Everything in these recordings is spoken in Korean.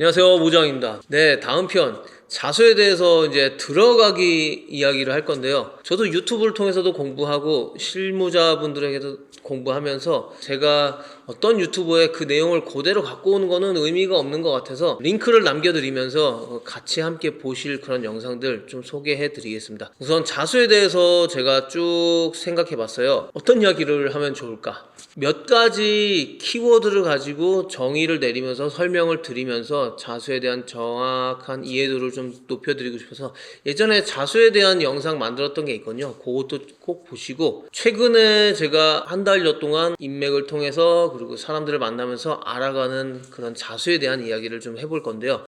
안녕하세요, 모장입니다. 네, 다음 편 자수에 대해서 이제 들어가기 이야기를 할 건데요. 저도 유튜브를 통해서도 공부하고 실무자분들에게도 공부하면서 제가 어떤 유튜버의 그 내용을 그대로 갖고 오는 거는 의미가 없는 것 같아서 링크를 남겨드리면서 같이 함께 보실 그런 영상들 좀 소개해 드리겠습니다. 우선 자수에 대해서 제가 쭉 생각해 봤어요. 어떤 이야기를 하면 좋을까? 몇 가지 키워드를 가지고 정의를 내리면서 설명을 드리면서 자수에 대한 정확한 이해도를 좀 높여드리고 싶어서 예전에 자수에 대한 영상 만들었던 게 있거든요. 그것도 꼭 보시고, 최근에 제가 한 달여 동안 인맥을 통해서 그리고 사람들을 만나면서 알아가는 그런 자수에 대한 이야기를 좀 해볼 건데요.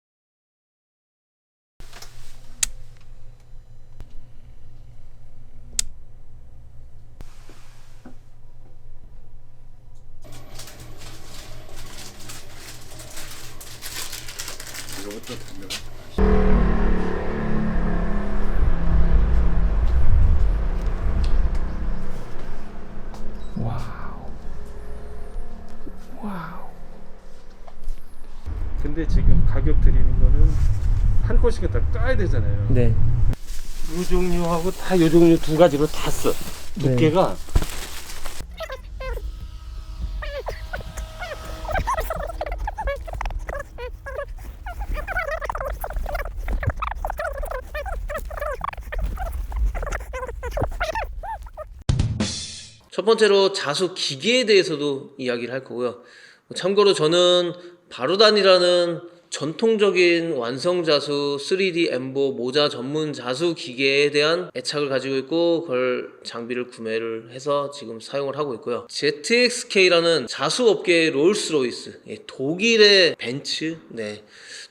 이거부터 들려. 근데 지금 가격 드리는 거는 한 건씩은 다 까야 되잖아요. 네. 요 종류하고 다 요 종류 두 가지로 다 써. 두께가 첫 번째로 자수 기계에 대해서도 이야기를 할 거고요. 참고로 저는 바로단이라는 전통적인 완성자수 3D 엠보 모자 전문 자수 기계에 대한 애착을 가지고 있고, 그걸 장비를 구매를 해서 지금 사용을 하고 있고요. ZXK라는 자수업계의 롤스로이스, 독일의 벤츠,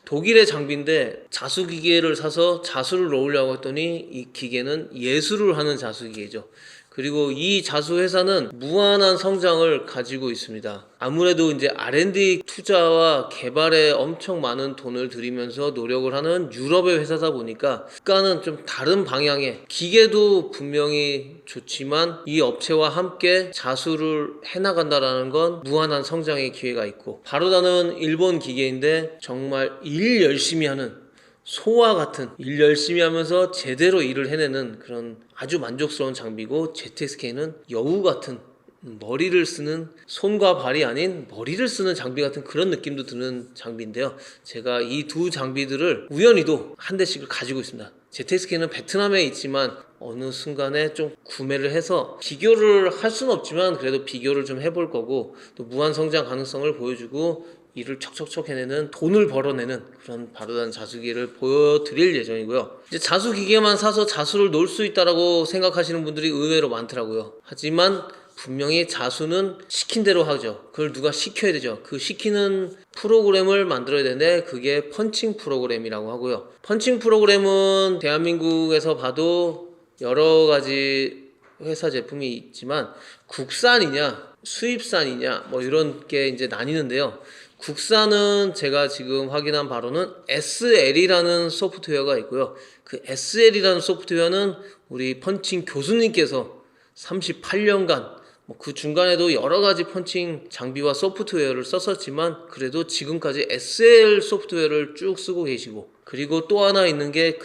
독일의 장비인데 자수 기계를 사서 자수를 놓으려고 했더니 이 기계는 예술을 하는 자수 기계죠. 그리고 이 자수 회사는 무한한 성장을 가지고 있습니다. 아무래도 이제 R&D 투자와 개발에 엄청 많은 돈을 들이면서 노력을 하는 유럽의 회사다 보니까 국가는 좀 다른 방향의, 기계도 분명히 좋지만 이 업체와 함께 자수를 해나간다라는 건 무한한 성장의 기회가 있고, 바로다는 일본 기계인데 정말 일 열심히 하는, 소와 같은 일 열심히 하면서 제대로 일을 해내는 그런 아주 만족스러운 장비고, ZSK는 여우 같은, 머리를 쓰는, 손과 발이 아닌 머리를 쓰는 장비 같은 그런 느낌도 드는 장비인데요. 제가 이 두 장비들을 우연히도 한 대씩을 가지고 있습니다. ZSK는 베트남에 있지만 어느 순간에 좀 구매를 해서 비교를 할 수는 없지만 그래도 비교를 좀 해볼 거고, 또 무한 성장 가능성을 보여주고 일을 척척척 해내는, 돈을 벌어내는 그런 바로단 자수기를 보여드릴 예정이고요. 이제 자수기계만 사서 자수를 놓을 수 있다라고 생각하시는 분들이 의외로 많더라고요. 하지만 분명히 자수는 시킨 대로 하죠. 그걸 누가 시켜야 되죠. 그 시키는 프로그램을 만들어야 되는데 그게 펀칭 프로그램이라고 하고요. 펀칭 프로그램은 대한민국에서 봐도 여러 가지 회사 제품이 있지만 국산이냐 수입산이냐 뭐 이런 게 이제 나뉘는데요. 국산은 제가 지금 확인한 바로는 SL이라는 소프트웨어가 있고요. 그 SL이라는 소프트웨어는 우리 펀칭 교수님께서 38년간 그 중간에도 여러 가지 펀칭 장비와 소프트웨어를 썼었지만 그래도 지금까지 SL 소프트웨어를 쭉 쓰고 계시고, 그리고 또 하나 있는 게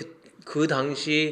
그 당시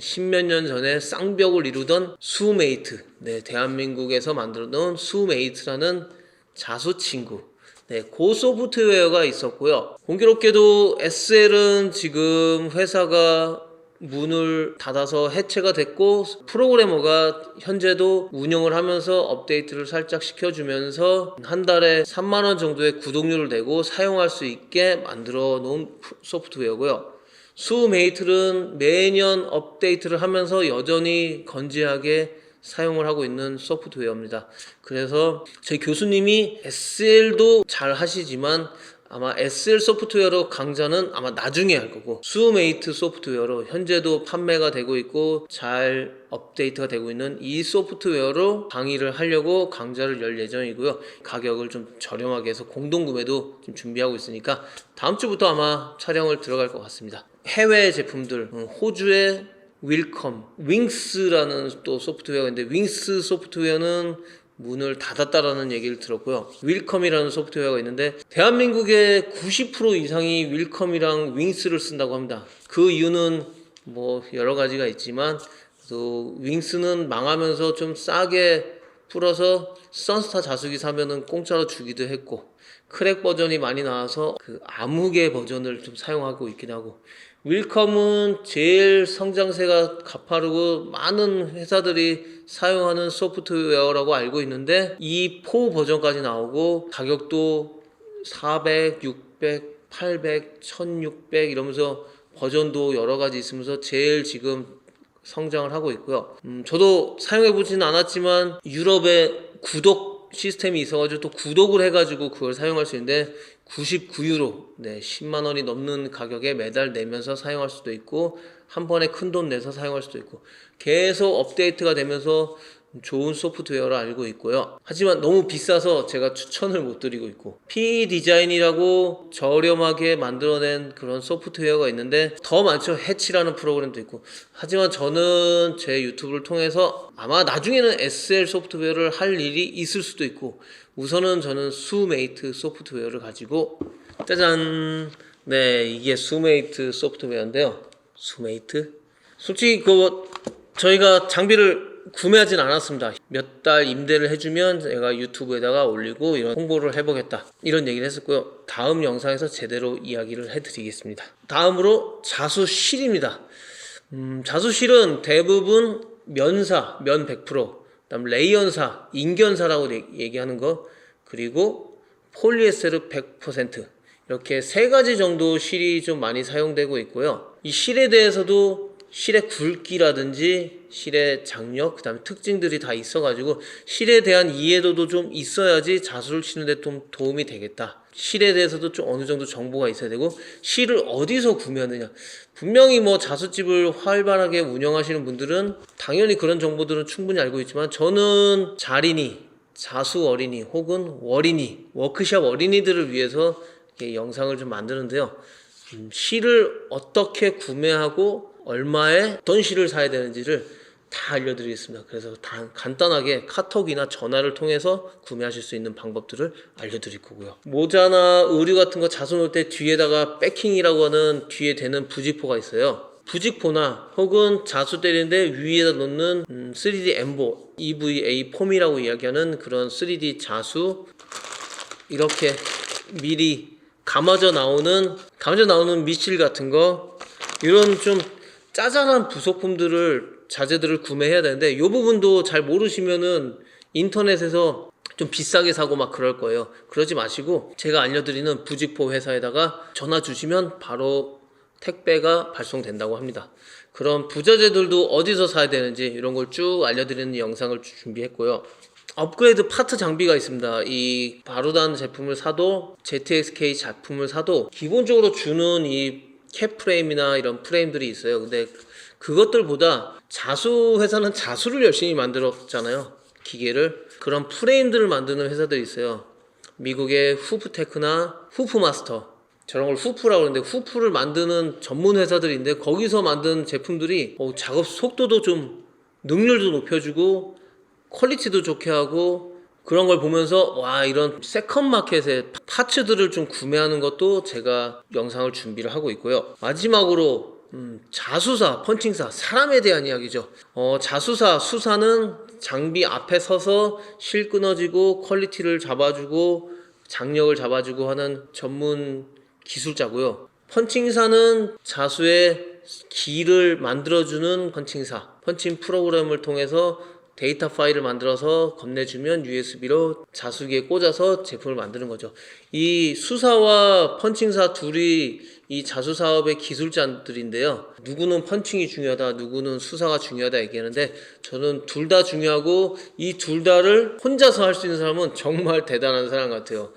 십몇 년 전에 쌍벽을 이루던 수메이트, 대한민국에서 만들어 놓은 수메이트라는 자수친구, 그 소프트웨어가 있었고요. 공교롭게도 SL은 지금 회사가 문을 닫아서 해체가 됐고, 프로그래머가 현재도 운영을 하면서 업데이트를 살짝 시켜주면서 한 달에 3만원 정도의 구독료를 내고 사용할 수 있게 만들어 놓은 소프트웨어고요. 수메이트는 매년 업데이트를 하면서 여전히 건재하게 사용을 하고 있는 소프트웨어입니다. 그래서 저희 교수님이 SL도 잘 하시지만 아마 SL 소프트웨어로 강좌는 아마 나중에 할 거고, 수메이트 소프트웨어로 현재도 판매가 되고 있고 잘 업데이트가 되고 있는 이 소프트웨어로 강의를 하려고 강좌를 열 예정이고요. 가격을 좀 저렴하게 해서 공동구매도 좀 준비하고 있으니까 다음 주부터 아마 촬영을 들어갈 것 같습니다. 해외 제품들, 호주의 윌컴, 윙스라는 또 소프트웨어가 있는데, 윙스 소프트웨어는 문을 닫았다라는 얘기를 들었고요. 윌컴이라는 소프트웨어가 있는데 대한민국의 90% 이상이 윌컴이랑 윙스를 쓴다고 합니다. 그 이유는 뭐 여러 가지가 있지만 또 윙스는 망하면서 좀 싸게 풀어서 선스타 자수기 사면은 공짜로 주기도 했고, 크랙 버전이 많이 나와서 그 암흑의 버전을 좀 사용하고 있긴 하고, 윌컴은 제일 성장세가 가파르고 많은 회사들이 사용하는 소프트웨어라고 알고 있는데 이 4 버전까지 나오고 가격도 400, 600, 800, 1600 이러면서 버전도 여러 가지 있으면서 제일 지금 성장을 하고 있고요. 저도 사용해보지는 않았지만 유럽에 구독 시스템이 있어가지고 또 구독을 해가지고 그걸 사용할 수 있는데 99유로, 10만 원이 넘는 가격에 매달 내면서 사용할 수도 있고 한 번에 큰 돈 내서 사용할 수도 있고 계속 업데이트가 되면서 좋은 소프트웨어로 알고 있고요. 하지만 너무 비싸서 제가 추천을 못 드리고 있고, PE 디자인이라고 저렴하게 만들어낸 그런 소프트웨어가 있는데 더 많죠. 해치라는 프로그램도 있고. 하지만 저는 제 유튜브를 통해서 아마 나중에는 SL 소프트웨어를 할 일이 있을 수도 있고, 우선은 저는 수메이트 소프트웨어를 가지고 짜잔, 이게 수메이트 소프트웨어인데요. 수메이트? 솔직히 저희가 장비를 구매하진 않았습니다. 몇 달 임대를 해주면 제가 유튜브에다가 올리고 이런 홍보를 해보겠다, 이런 얘기를 했었고요. 다음 영상에서 제대로 이야기를 해드리겠습니다. 다음으로 자수실입니다. 자수실은 대부분 면사, 면 100%, 그다음 레이언사, 인견사라고 얘기하는 거, 그리고 폴리에스테르 100%, 이렇게 세 가지 정도 실이 좀 많이 사용되고 있고요. 이 실에 대해서도 실의 굵기라든지 실의 장력, 그 다음에 특징들이 다 있어가지고 실에 대한 이해도도 좀 있어야지 자수를 치는데 좀 도움이 되겠다. 실에 대해서도 좀 어느 정도 정보가 있어야 되고, 실을 어디서 구매하느냐. 분명히 뭐 자수집을 활발하게 운영하시는 분들은 당연히 그런 정보들은 충분히 알고 있지만, 저는 자린이, 자수 어린이 혹은 월인이, 워크샵 어린이들을 위해서 이렇게 영상을 좀 만드는데요. 실을 어떻게 구매하고 얼마에 어떤 실을 사야 되는지를 다 알려드리겠습니다. 그래서 간단하게 카톡이나 전화를 통해서 구매하실 수 있는 방법들을 알려드릴 거고요. 모자나 의류 같은 거 자수 놓을 때 뒤에다가 백킹이라고 하는 뒤에 대는 부직포가 있어요. 부직포나 혹은 자수 때리는데 위에다 놓는 3D 엠보, EVA 폼이라고 이야기하는 그런 3D 자수, 이렇게 미리 감아져 나오는 미실 같은 거, 이런 좀 짜잘한 부속품들을, 자재들을 구매해야 되는데, 이 부분도 잘 모르시면은 인터넷에서 좀 비싸게 사고 막 그럴 거예요. 그러지 마시고 제가 알려드리는 부직포 회사에다가 전화 주시면 바로 택배가 발송된다고 합니다. 그런 부자재들도 어디서 사야 되는지 이런 걸 쭉 알려드리는 영상을 준비했고요. 업그레이드 파트 장비가 있습니다. 이 바루단 제품을 사도 ZXK 제품을 사도 기본적으로 주는 이 캡 프레임이나 이런 프레임들이 있어요. 근데 그것들보다 자수 회사는 자수를 열심히 만들었잖아요. 기계를. 그런 프레임들을 만드는 회사들이 있어요. 미국의 후프테크나 후프마스터, 저런 걸 후프라고 하는데, 후프를 만드는 전문 회사들인데 거기서 만든 제품들이 작업 속도도 좀 능률도 높여주고 퀄리티도 좋게 하고, 그런 걸 보면서 와, 이런 세컨마켓의 파츠들을 좀 구매하는 것도 제가 영상을 준비를 하고 있고요. 마지막으로 자수사, 펀칭사, 사람에 대한 이야기죠. 자수사, 수사는 장비 앞에 서서 실 끊어지고 퀄리티를 잡아주고 장력을 잡아주고 하는 전문 기술자고요. 펀칭사는 자수의 기를 만들어주는 펀칭사, 펀칭 프로그램을 통해서 데이터 파일을 만들어서 건네주면 USB로 자수기에 꽂아서 제품을 만드는 거죠. 이 수사와 펀칭사 둘이 이 자수 사업의 기술자들인데요. 누구는 펀칭이 중요하다, 누구는 수사가 중요하다 얘기하는데, 저는 둘 다 중요하고 이 둘 다를 혼자서 할 수 있는 사람은 정말 대단한 사람 같아요.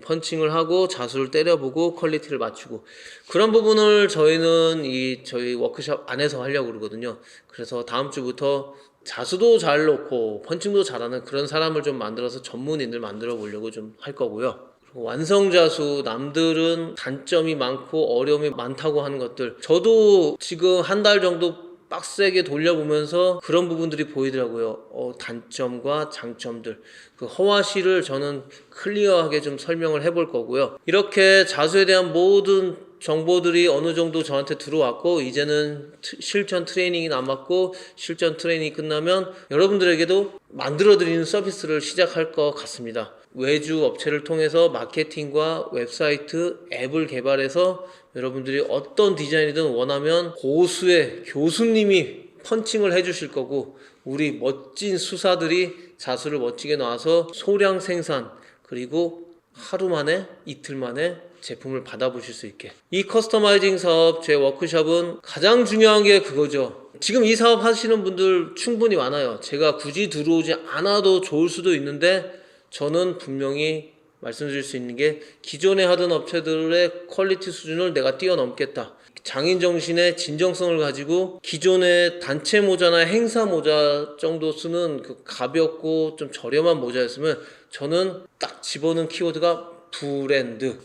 펀칭을 하고 자수를 때려보고 퀄리티를 맞추고, 그런 부분을 저희는 저희 워크숍 안에서 하려고 그러거든요. 그래서 다음 주부터 자수도 잘 놓고 펀칭도 잘하는 그런 사람을 좀 만들어서 전문인들 만들어 보려고 좀 할 거고요. 그리고 완성자수, 남들은 단점이 많고 어려움이 많다고 하는 것들, 저도 지금 한 달 정도 빡세게 돌려보면서 그런 부분들이 보이더라고요. 단점과 장점들, 그 허와시를 저는 클리어하게 좀 설명을 해볼 거고요. 이렇게 자수에 대한 모든 정보들이 어느 정도 저한테 들어왔고, 이제는 실전 트레이닝이 남았고, 실전 트레이닝이 끝나면 여러분들에게도 만들어드리는 서비스를 시작할 것 같습니다. 외주 업체를 통해서 마케팅과 웹사이트, 앱을 개발해서 여러분들이 어떤 디자인이든 원하면 고수의 교수님이 펀칭을 해주실 거고, 우리 멋진 수사들이 자수를 멋지게 나와서 소량 생산, 그리고 하루 만에, 이틀 만에 제품을 받아보실 수 있게. 이 커스터마이징 사업, 제 워크숍은 가장 중요한 게 그거죠. 지금 이 사업 하시는 분들 충분히 많아요. 제가 굳이 들어오지 않아도 좋을 수도 있는데, 저는 분명히 말씀드릴 수 있는 게, 기존에 하던 업체들의 퀄리티 수준을 내가 뛰어넘겠다. 장인 정신의 진정성을 가지고 기존의 단체 모자나 행사 모자 정도 쓰는 그 가볍고 좀 저렴한 모자였으면, 저는 딱 집어넣은 키워드가 브랜드.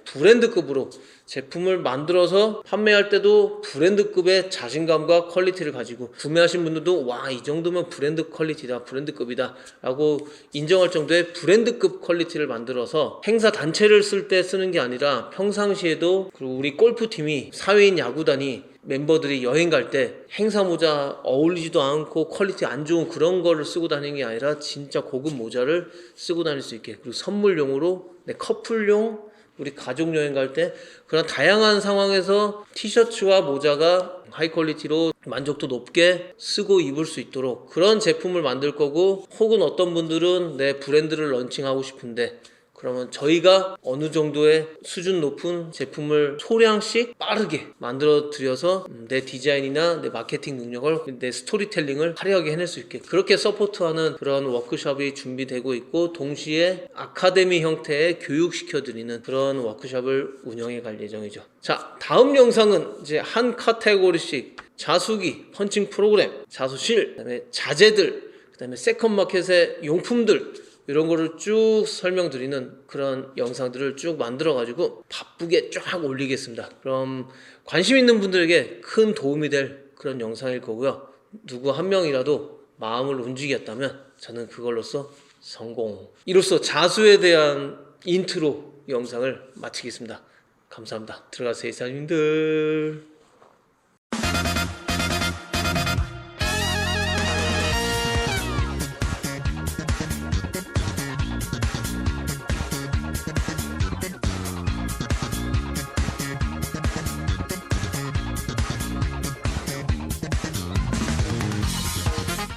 브랜드급으로 제품을 만들어서 판매할 때도 브랜드급의 자신감과 퀄리티를 가지고, 구매하신 분들도 와, 이 정도면 브랜드 퀄리티다, 브랜드급이다 라고 인정할 정도의 브랜드급 퀄리티를 만들어서 행사 단체를 쓸 때 쓰는 게 아니라 평상시에도, 그리고 우리 골프팀이, 사회인 야구단이 멤버들이 여행 갈 때 행사 모자 어울리지도 않고 퀄리티 안 좋은 그런 거를 쓰고 다니는 게 아니라 진짜 고급 모자를 쓰고 다닐 수 있게, 그리고 선물용으로, 커플용, 우리 가족 여행 갈 때 그런 다양한 상황에서 티셔츠와 모자가 하이 퀄리티로 만족도 높게 쓰고 입을 수 있도록 그런 제품을 만들 거고, 혹은 어떤 분들은 내 브랜드를 런칭하고 싶은데, 그러면 저희가 어느 정도의 수준 높은 제품을 소량씩 빠르게 만들어 드려서 내 디자인이나 내 마케팅 능력을, 내 스토리텔링을 화려하게 해낼 수 있게 그렇게 서포트하는 그런 워크숍이 준비되고 있고, 동시에 아카데미 형태의 교육시켜 드리는 그런 워크숍을 운영해 갈 예정이죠. 자, 다음 영상은 이제 한 카테고리씩 자수기, 펀칭 프로그램, 자수실, 그다음에 자재들, 그다음에 세컨마켓의 용품들, 이런 거를 쭉 설명드리는 그런 영상들을 쭉 만들어 가지고 바쁘게 쫙 올리겠습니다. 그럼 관심 있는 분들에게 큰 도움이 될 그런 영상일 거고요. 누구 한 명이라도 마음을 움직였다면 저는 그걸로써 성공. 이로써 자수에 대한 인트로 영상을 마치겠습니다. 감사합니다. 들어가세요, 이사님들.